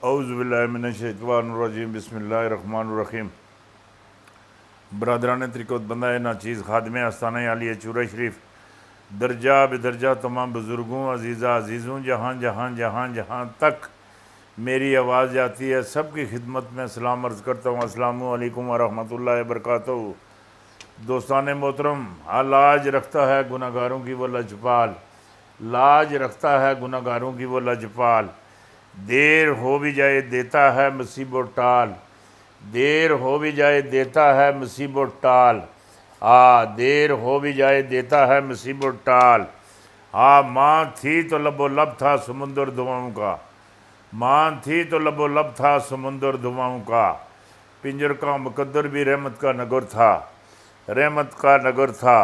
औज़ुबिल्लाहिमिनश्शैतानिर्रजीम बिस्मिल्लाहिर्रहमानिर्रहीम। बरदरान तरीक़त बंदा नाचीज़ खादम आस्ताना आलिया चूरा शरीफ दर्जा बेदर्जा तमाम बुज़ुर्गों अज़ीज़ा अज़ीज़ों जहाँ जहाँ जहाँ जहाँ तक मेरी आवाज़ जाती है सब की खिदमत में सलाम अर्ज़ करता हूँ। अस्सलामु अलैकुम वरहमतुल्लाहि वबरकातुहू। दोस्तान मोहतरम, लाज रखता है गुनाहगारों की वो लजपाल, लाज रखता है गुनाहगारों की वो लजपाल। देर हो भी जाए देता है मुसीबत टाल, देर हो भी जाए देता है मुसीबत टाल। देर हो भी जाए देता है मुसीबत टाल। माँ थी तो लबो लब था समुंदर दुआओं का, माँ थी तो लबो लब था समुंदर दुआओं का। पिंजर का मुकद्दर भी रहमत का नगर था, रहमत का नगर था।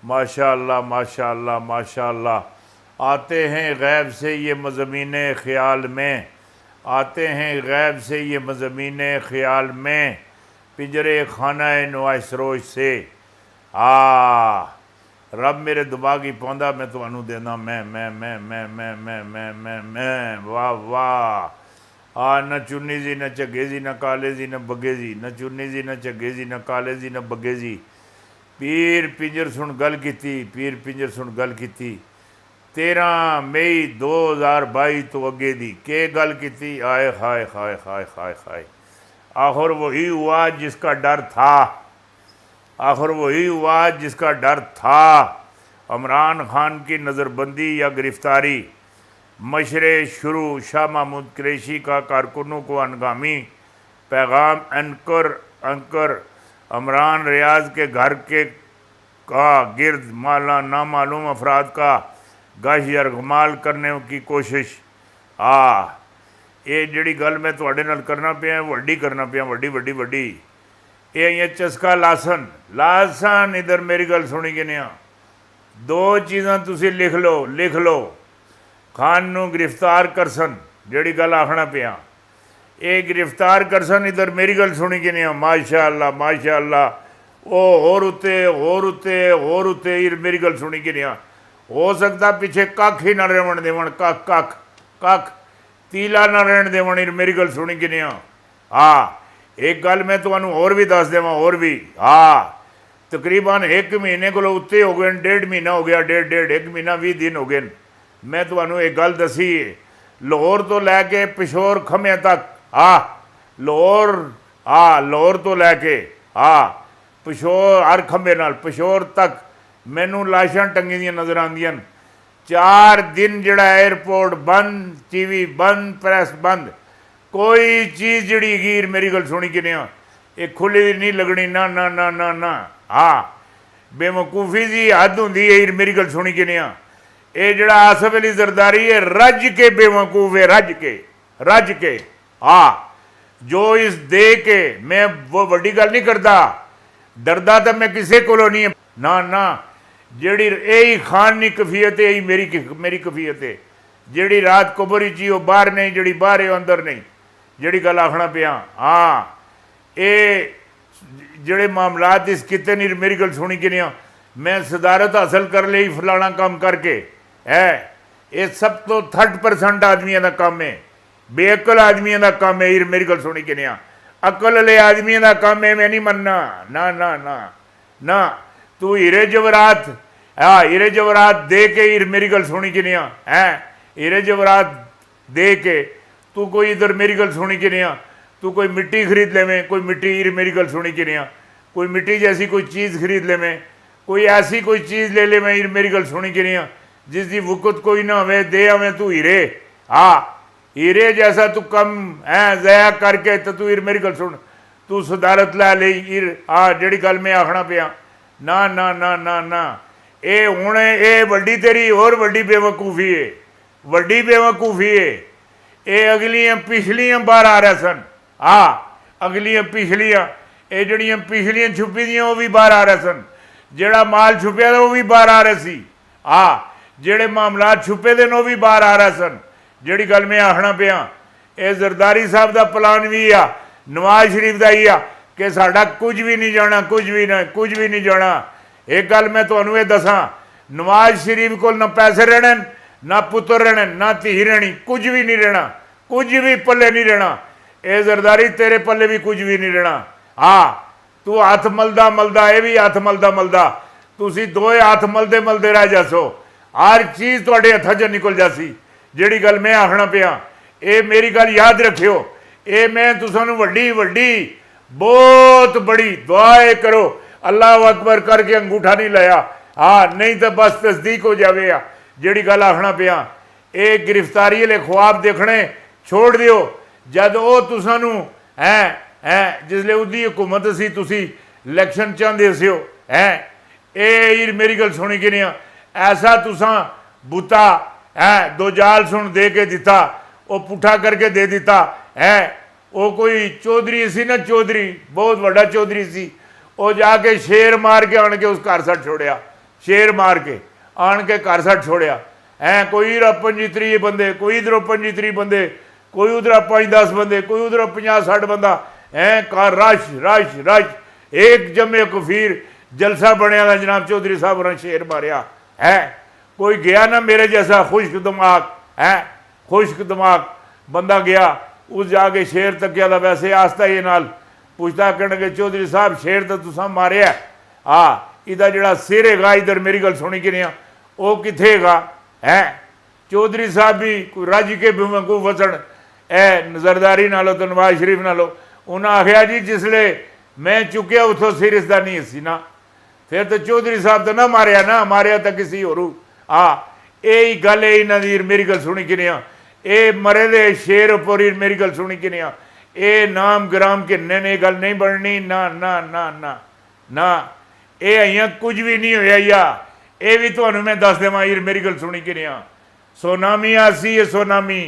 माशा अल्लाह माशा अल्लाह माशा अल्लाह। आते हैं गैब से ये मज़मीन ख़याल में, आते हैं गैब से ये मज़मीन ख़याल में। पिंजरे खाना नुआसरोश से रब मेरे दिमागी पौंदा मैं तुहानू देना मैं वाह वाह। न चुन्नी जी न झग्गे जी न काले जी न बग्गे जी, न चुन्नी जी न झग्गे जी न काले जी न बग्गे जी। पीर पिंजर सुन गल कीती, पीर पिंजर सुन गल कीती। 13 मई 2022 तो अगे दी के गल की आए हाय हाय हाय हाय हाय। आखिर वही हुआ जिसका डर था, आखिर वही हुआ जिसका डर था। इमरान खान की नज़रबंदी या गिरफ्तारी, मशरे शुरू शाह महमूद कुरैशी का कारकुनों को अनगामी पैगाम। एंकर इमरान रियाज के घर के का गिर्द माला नामालूम अफराद का गश यरगमाल करने की कोशिश। ये जिहड़ी गल मैं तुहाडे नाल करना पिया वड्डी करना पिया, वड्डी वड्डी वड्डी। ये चस्का लासन लासन इधर मेरी गल सुनी कि नहीं। दो चीज़ां तुसीं लिख लो। खान नू गिरफ्तार करसन, जिहड़ी गल आखना पिया ये गिरफ्तार करसन। इधर मेरी गल सुनी कि नहीं। माशा अल्लाह माशा अल्लाह। वो होर उत्ते मेरी गल सुनी कि नहीं। हो सकता पिछे कख ही ना रहन देवन, कख कख कख तीला ना रहन देवन। मेरी गल सुनी कि नहीं। एक गल मैं तुहानू होर भी दस देवां, होर भी। तकरीबन 1 महीने को उत्ते हो गए, 1.5 महीना हो गया, डेढ़ 1 महीना 20 दिन हो गए। मैं तुहानू एक गल दसी है, लाहौर तो लैके पिशोर खम्या तक, लाहौर तो लैके पिशोर हर खंबे नाल पिशोर तक मैनू लाशां टंगी दियां नज़र आंदियां। 4 दिन जिहड़ा एयरपोर्ट बंद, TV बंद, प्रैस बंद, कोई चीज़ जिहड़ी गिर मेरी गल सुनी कि नहीं ये खुली नहीं लगनी। ना ना ना ना ना। बेवकूफ़ी जी हद होंदी है। मेरी गल सुनी कि नहीं। ये जिहड़ा आसफ अली जरदारी है रज के बेवकूफ़ है, रज के। जो इस दे के मैं वो वड्डी गल नहीं करता, डरदा तो मैं किसी को नहीं है। ना ना, जिहड़ी यही खान की कफीयत है, यही मेरी कफीयत है। जिहड़ी रात कबर ची बाहर नहीं, जिहड़ी बाहर है अंदर नहीं। जिहड़ी गल आखना पिया ये जिहड़े मामलात इस किते नहीं मेरी गल सुनी कि नहीं। मैं सदारत हासिल कर ली फलाना काम करके है, ये सब तो 30% आदमियों का काम है, बेअकल आदमियों का काम है। मेरी गल सुनी कि नहीं। अकल वाले आदमियों का काम है, मैं नहीं मनना। ना ना ना ना। तू हीरे जवरात हीरे जवरात दे के मेरी गल सुनी कि नहीं है। हीरे जवरात दे के तू कोई इधर मेरी गल सुनी कि नहीं। तू कोई मिट्टी खरीद लेवें, कोई मिट्टी मेरी गल सुनी कि नहीं। कोई मिट्टी जैसी कोई चीज़ खरीद लेवें, कोई ऐसी कोई चीज़ ले लेवें मेरी गल सुनी कि नहीं। जिसकी वुकत कोई ना होवे दे आवें तू हीरे। हीरे जैसा तू कम है ज़या करके तो तू मेरी गल सुन, तू सदारत लै ली। जिहड़ी गल मैं आखना पिया ना ना ना ना ना। ये हुण ये वड्डी तेरी होर वड्डी बेवकूफ़ी है, वड्डी बेवकूफ़ी है। ये अगलियां पिछलियां बाहर आ रहे सन। अगलियां पिछलियां ये जड़ियां पिछलियां छुपी दियां वो भी बाहर आ रहे सन। जिहड़ा माल छुपया वो भी बाहर आ रहे सी। जिहड़े मामलात छुपे दे वो भी बाहर आ रहे सन। जिहड़ी गल मैं आखना पिया ये जरदारी साहब का प्लान भी आ, नवाज शरीफ का ही आ कि साडा कुछ भी नहीं जाना, कुछ भी नहीं जाना। एक गल मैं तुहानू ये दसा, नवाज शरीफ को ना पैसे रहने, ना पुत्र रहने, ना धी रहनी, कुछ भी नहीं रहना, कुछ भी पल्ले नहीं रहना। ये जरदारी तेरे पल्ले भी कुछ भी नहीं रहना। हाँ तू हथ मलदा मलदा ये भी हथ मलदा मलदा तुसी दोए हथ मलदे मलदे रह जासो, हर चीज़ तुहाडे हत्थां चों निकल जासी। जिहड़ी गल मैं आखना पिया ये मेरी गल याद रखियो, ये मैं तुसानू वड्डी वड्डी बहुत बड़ी दुआ करो, अल्लाह अकबर करके अंगूठा नहीं लाया। हाँ नहीं तो बस तस्दीक हो जाए। जिहड़ी गल आखना पिया ये गिरफ्तारी वाले ख्वाब देखने छोड़ दिओ। जद वो तुसानू है जिसले उदी हुकूमत सी तुसी इलैक्शन चाहते सो है ये मेरी गल सुनी कि नहीं, ऐसा तुसा बूता है दो जाल सुन दे के दिता, वो पुठा करके दे दिता है। वो कोई चौधरी सी ना, चौधरी बहुत बड़ा चौधरी सी, वो जाके शेर मार के आन के उस घर सट छोड़िया, शेर मार के आन के घर सट छोड़िया है। कोई इधर 25-30 बंदे, कोई इधर 25-30 बंदे, कोई उधर 5-10 बंदे, कोई उधर 50-60 बंदा है। कार रश रश रश एक जमे कफीर जलसा बनया जनाब चौधरी साहब ने शेर मारिया है। कोई गया ना मेरे जैसा खुश्क दिमाग है, खुश्क दिमाग बंदा गया उस जाके शेर तकिया था। वैसे आस्ता ही नाल पूछता कहने चौधरी साहब शेर तो तुसा मारिया, हाँ इदा जड़ा सिर है इधर मेरी गल सुनी कि नहीं वो किथे है। चौधरी साहब भी कोई रज के बेवकू फसन ए जरदारी नालों तो नवाज शरीफ नालों। उन्हें आख्या जी जिसले मैं चुकया उतो सिर इसका नहीं सी ना, फिर तो चौधरी साहब तो ना मारिया ना, मारिया तो किसी होरू। हाँ यही गल है इन्हों की मेरी गल सुनी कि नहीं, ये मरे दे शेर उपर मेरी गल सुनी कि नहीं, ये नाम ग्राम किन्ने ने गल नहीं बननी ना ना ना ना ना। ये अं कुछ भी नहीं होया या ये भी तुम्हें मैं दस देव मेरी गल सुनी कि नहीं। सोनामी आसी है सोनामी,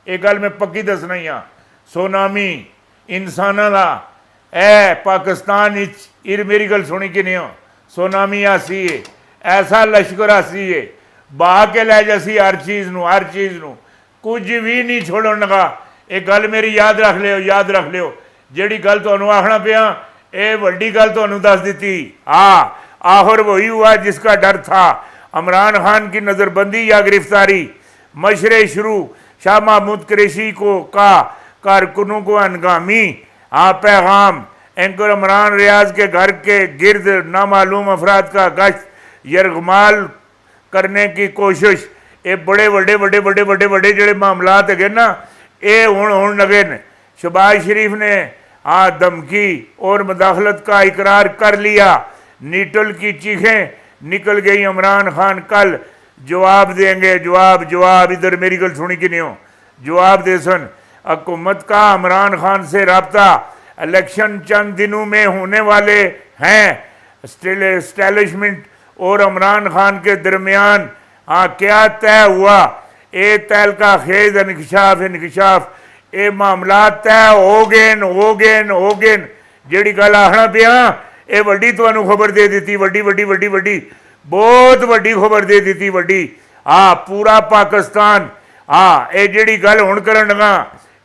ये गल मैं पक्की दसना ही हाँ। सोनामी इंसाना का ए पाकिस्तान इर मेरी गल सुनी कि नहीं, सोनामी आसी है, ऐसा लश्कर आसी है, बहा के लै जासी हर चीज़ नू, हर चीज़ नू कुछ भी नहीं छोड़न लगा। ये गल मेरी याद रख लियो, याद रख लियो। जिहड़ी गल तुहानू आखना पिया ये वड्डी गल तुहानू दस दी। हाँ आखिर वही हुआ जिसका डर था। इमरान खान की नज़रबंदी या गिरफ्तारी, मशरे शुरू शाह महमूद कुरैशी को का कारकुनों को अनगामी। हाँ पैगाम एंकर इमरान रियाज के घर के गिर्द नामालूम अफराद का गश्त यरगमाल करने की कोशिश। ये बड़े बड़े बड़े बड़े बड़े बड़े जोड़े मामलात है ना ये हूँ लगे ने। शहबाज शरीफ ने हाँ धमकी और मुदाखलत का इकरार कर लिया। नीटल की चीखें निकल गई, इमरान खान कल जवाब देंगे। जवाब जवाब इधर मेरी गल सुनी कि नहीं हो, जवाब दे सन। हुकूमत का इमरान खान से रब्ता, इलेक्शन चंद दिनों में होने वाले हैं। एस्टैब्लिशमेंट और इमरान खान के दरमियान हाँ क्या तय हुआ, ये तहलका खेज इंकशाफ इंकशाफ ये मामला तय हो गए। जिहड़ी गल आखना पिया ये वड्डी तुहानू खबर दे दी, वड्डी वड्डी वड्डी वड्डी बहुत वड्डी खबर दे दी वड्डी। हाँ पूरा पाकिस्तान हाँ ये जिहड़ी गल हुण करन लगा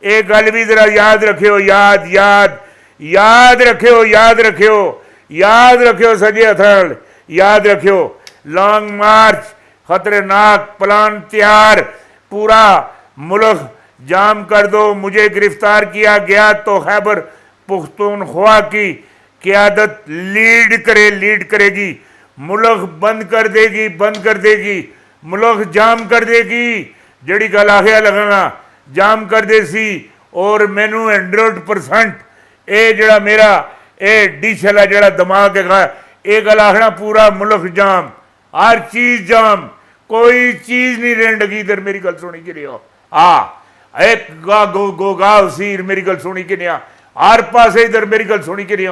ये गल भी जरा याद रखियो, याद याद याद रखियो, याद रखियो, याद रखियो सजे हथल याद रखियो। लॉन्ग मार्च खतरनाक प्लान तैयार, पूरा मुल्क जाम कर दो। मुझे गिरफ्तार किया गया तो खैबर पुख्तूनख्वा की क़यादत लीड करेगी, मुल्क बंद कर देगी, बंद कर देगी, मुल्क जाम कर देगी। जड़ी गल आखिया लगना जाम कर दे सी। और मैनू 100% ये जड़ा मेरा ये डिश है जड़ा दिमाग है ये गल आखना पूरा मुल्क जाम, हर चीज़ जाम, कोई चीज़ नहीं रहन लगी। इधर मेरी गल सुनी कि नहीं हो, एक गोगा उसी मेरी गल सुनी कि नहीं, हर पासे इधर मेरी गल सुनी कि नहीं।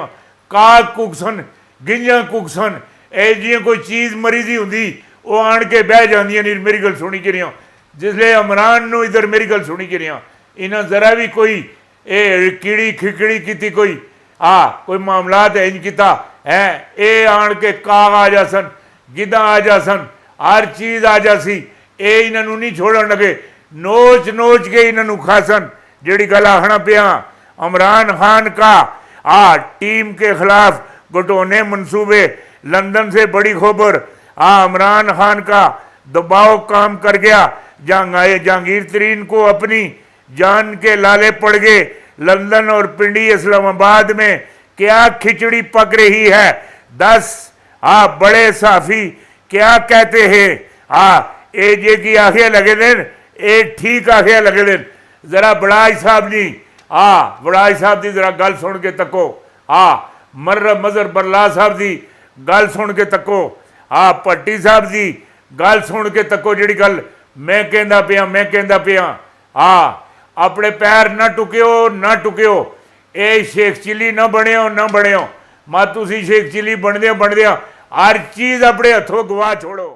काग कुकसन गिंजा कुकसन ए जी कोई चीज़ मरी दी होंगी वो आन के बह जांदियां नहीं मेरी गल सुनी कि नहीं। जिसले इमरान नू इधर मेरी गल सुनी कि नहीं, इन्हें जरा भी कोई ये कीड़ी खिकड़ी की कोई कोई मामलात इंज किता है ये आन के काग आ जा सन, गिद्धा आ जा सन, हर चीज़ आ जा सी। ये इन्हों नहीं छोड़न लगे, नोच नोच के इन्हों खासन। जिहड़ी गल आखना पिया इमरान खान का टीम के खिलाफ घटोने मंसूबे, लंदन से बड़ी खबर। इमरान खान का दबाव काम कर गया। जहांगीर तरीन को अपनी जान के लाले पड़ गए। लंदन और पिंडी इस्लामाबाद में क्या खिचड़ी पक रही है। 10 बड़े साफी क्या कहते हैं। ए जे की आखे लगे दिन, ए ठीक आखे लगे दिन। जरा बड़ाई साहब जी, बड़ाई साहब की जरा गल सुन के तको। मर्र मजर बरला साहब की गल सुन के तको। भट्टी साहब की गल सुन के तको। जी गल मैं कहता पिया अपने पैर ना टुक्यो ना टुक्यो। ये शेख चिली ना बनियो ना बनियो। मत तुसी शेख चिली बनदे हर चीज़ अपने हथों गवा छोड़ो।